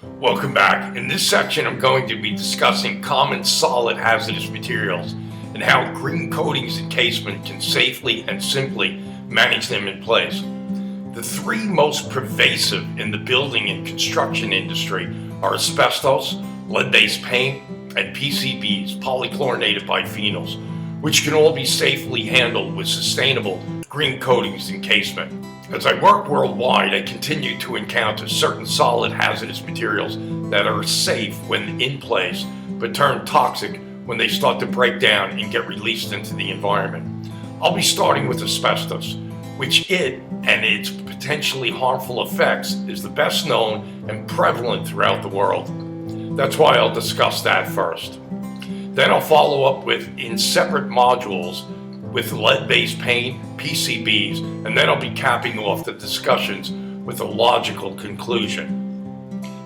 Welcome back. In this section, I'm going to be discussing common solid hazardous materials and how green coatings encasement can safely and simply manage them in place. The three most pervasive in the building and construction industry are asbestos, lead-based paint, and PCBs, polychlorinated biphenyls, which can all be safely handled with sustainable green coatings encasement. As I work worldwide, I continue to encounter certain solid hazardous materials that are safe when in place, but turn toxic when they start to break down and get released into the environment. I'll be starting with asbestos, which and its potentially harmful effects is the best known and prevalent throughout the world. That's why I'll discuss that first. Then I'll follow up in separate modules with lead-based paint, PCBs, and then I'll be capping off the discussions with a logical conclusion.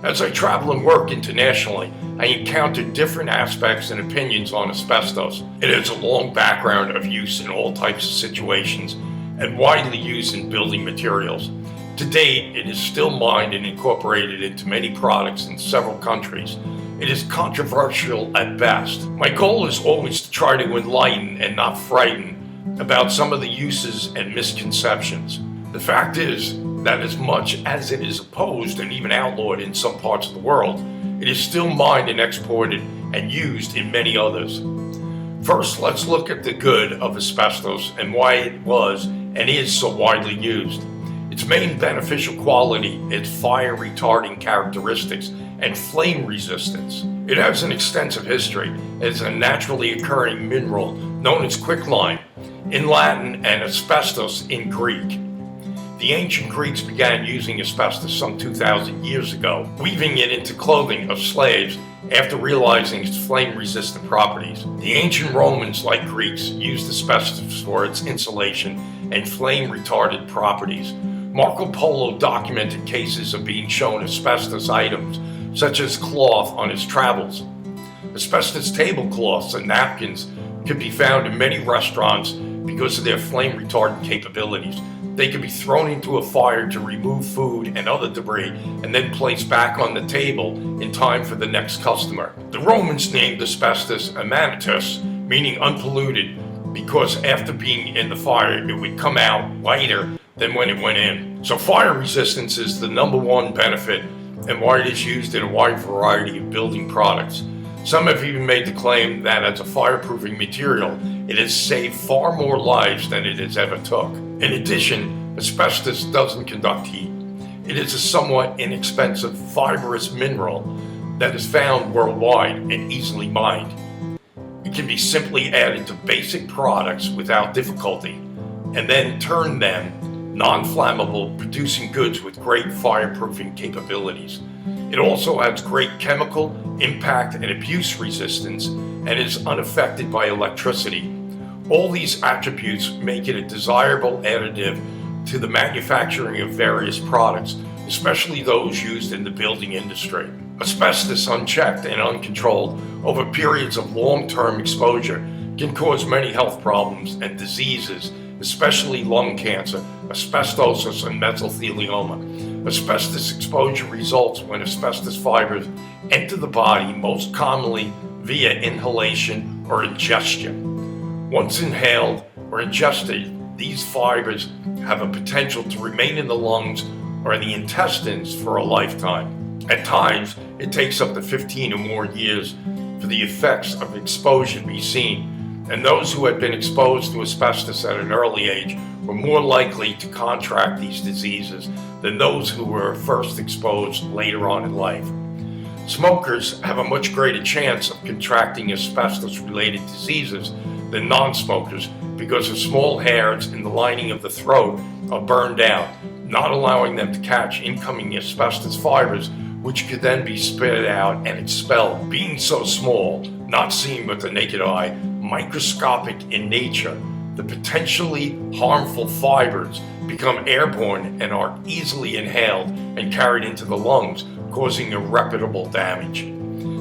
As I travel and work internationally, I encounter different aspects and opinions on asbestos. It has a long background of use in all types of situations and widely used in building materials. To date, it is still mined and incorporated into many products in several countries. It is controversial at best. My goal is always to try to enlighten and not frighten about some of the uses and misconceptions. The fact is that as much as it is opposed and even outlawed in some parts of the world, it is still mined and exported and used in many others. First, let's look at the good of asbestos and why it was and is so widely used. Its main beneficial quality is fire retarding characteristics and flame resistance. It has an extensive history as a naturally occurring mineral known as quicklime in Latin and asbestos in Greek. The ancient Greeks began using asbestos some 2,000 years ago, weaving it into clothing of slaves after realizing its flame-resistant properties. The ancient Romans, like Greeks, used asbestos for its insulation and flame-retardant properties. Marco Polo documented cases of being shown asbestos items, such as cloth, on his travels. Asbestos tablecloths and napkins could be found in many restaurants because of their flame-retardant capabilities. They can be thrown into a fire to remove food and other debris and then placed back on the table in time for the next customer. The Romans named asbestos amanitus, meaning unpolluted, because after being in the fire, it would come out lighter than when it went in. So fire resistance is the number one benefit and why it is used in a wide variety of building products. Some have even made the claim that as a fireproofing material, it has saved far more lives than it has ever took. In addition, asbestos doesn't conduct heat. It is a somewhat inexpensive fibrous mineral that is found worldwide and easily mined. It can be simply added to basic products without difficulty and then turn them non-flammable, producing goods with great fireproofing capabilities. It also has great chemical, impact, and abuse resistance and is unaffected by electricity. All these attributes make it a desirable additive to the manufacturing of various products, especially those used in the building industry. Asbestos, unchecked and uncontrolled over periods of long-term exposure, can cause many health problems and diseases, especially lung cancer, asbestosis, and mesothelioma. Asbestos exposure results when asbestos fibers enter the body, most commonly via inhalation or ingestion. Once inhaled or ingested, these fibers have a potential to remain in the lungs or in the intestines for a lifetime. At times, it takes up to 15 or more years for the effects of exposure to be seen, and those who had been exposed to asbestos at an early age were more likely to contract these diseases than those who were first exposed later on in life. Smokers have a much greater chance of contracting asbestos-related diseases than non-smokers because the small hairs in the lining of the throat are burned out, not allowing them to catch incoming asbestos fibers, which could then be spit out and expelled. Being so small, not seen with the naked eye, microscopic in nature, the potentially harmful fibers become airborne and are easily inhaled and carried into the lungs, causing irreparable damage.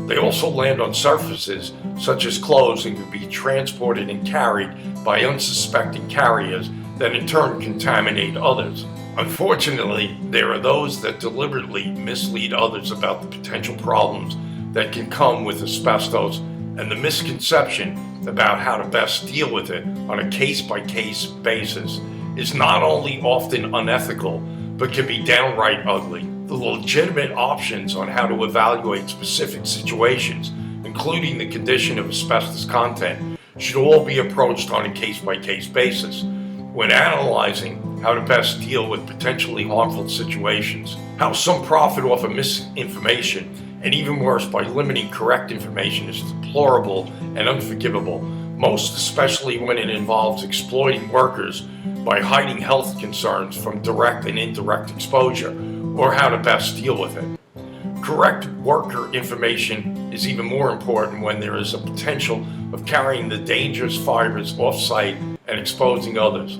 They also land on surfaces such as clothes and can be transported and carried by unsuspecting carriers that in turn contaminate others. Unfortunately, there are those that deliberately mislead others about the potential problems that can come with asbestos and the misconception about how to best deal with it on a case-by-case basis is not only often unethical, but can be downright ugly. The legitimate options on how to evaluate specific situations, including the condition of asbestos content, should all be approached on a case-by-case basis when analyzing how to best deal with potentially harmful situations. How some profit off of misinformation, and even worse by limiting correct information, is deplorable and unforgivable, most especially when it involves exploiting workers by hiding health concerns from direct and indirect exposure, or how to best deal with it. Correct worker information is even more important when there is a potential of carrying the dangerous fibers off-site and exposing others.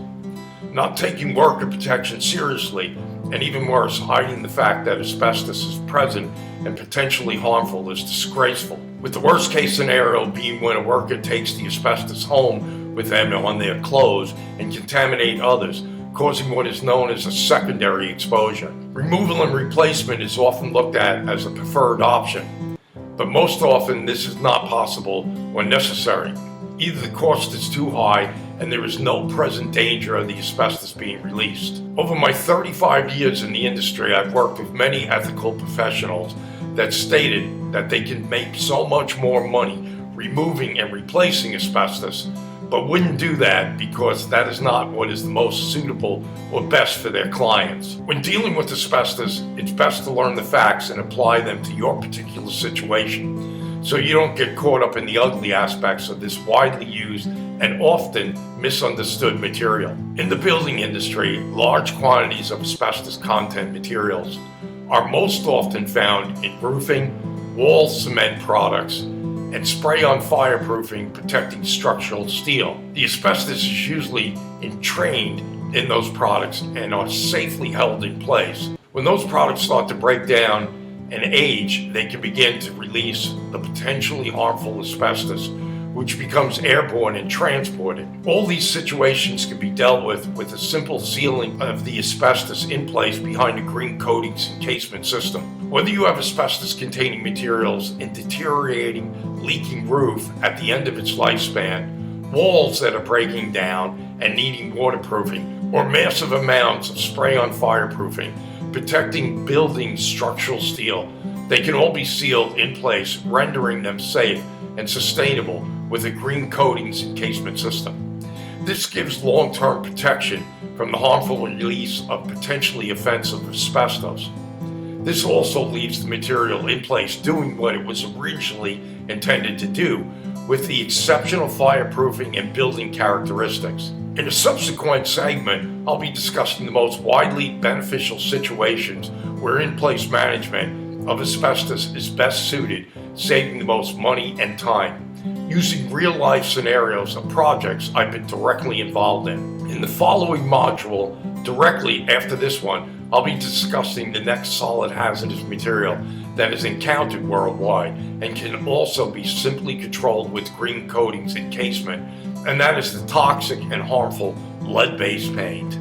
Not taking worker protection seriously, and even worse, hiding the fact that asbestos is present and potentially harmful, is disgraceful, with the worst case scenario being when a worker takes the asbestos home with them on their clothes and contaminate others, causing what is known as a secondary exposure. Removal and replacement is often looked at as a preferred option, but most often this is not possible when necessary. Either the cost is too high and there is no present danger of the asbestos being released. Over my 35 years in the industry, I've worked with many ethical professionals that stated that they can make so much more money removing and replacing asbestos, but wouldn't do that because that is not what is the most suitable or best for their clients. When dealing with asbestos, it's best to learn the facts and apply them to your particular situation, so you don't get caught up in the ugly aspects of this widely used and often misunderstood material. In the building industry, large quantities of asbestos content materials are most often found in roofing, wall cement products, and spray-on fireproofing protecting structural steel. The asbestos is usually entrained in those products and are safely held in place. When those products start to break down and age, they can begin to release the potentially harmful asbestos, which becomes airborne and transported. All these situations can be dealt with a simple sealing of the asbestos in place behind a green coatings encasement system. Whether you have asbestos-containing materials in deteriorating, leaking roof at the end of its lifespan, walls that are breaking down and needing waterproofing, or massive amounts of spray-on fireproofing protecting building structural steel, they can all be sealed in place, rendering them safe and sustainable with a green coatings encasement system. This gives long-term protection from the harmful release of potentially offensive asbestos. This also leaves the material in place doing what it was originally intended to do, with the exceptional fireproofing and building characteristics. In a subsequent segment, I'll be discussing the most widely beneficial situations where in-place management of asbestos is best suited, saving the most money and time, using real-life scenarios of projects I've been directly involved in. In the following module, directly after this one, I'll be discussing the next solid hazardous material that is encountered worldwide and can also be simply controlled with green coatings encasement, and that is the toxic and harmful lead-based paint.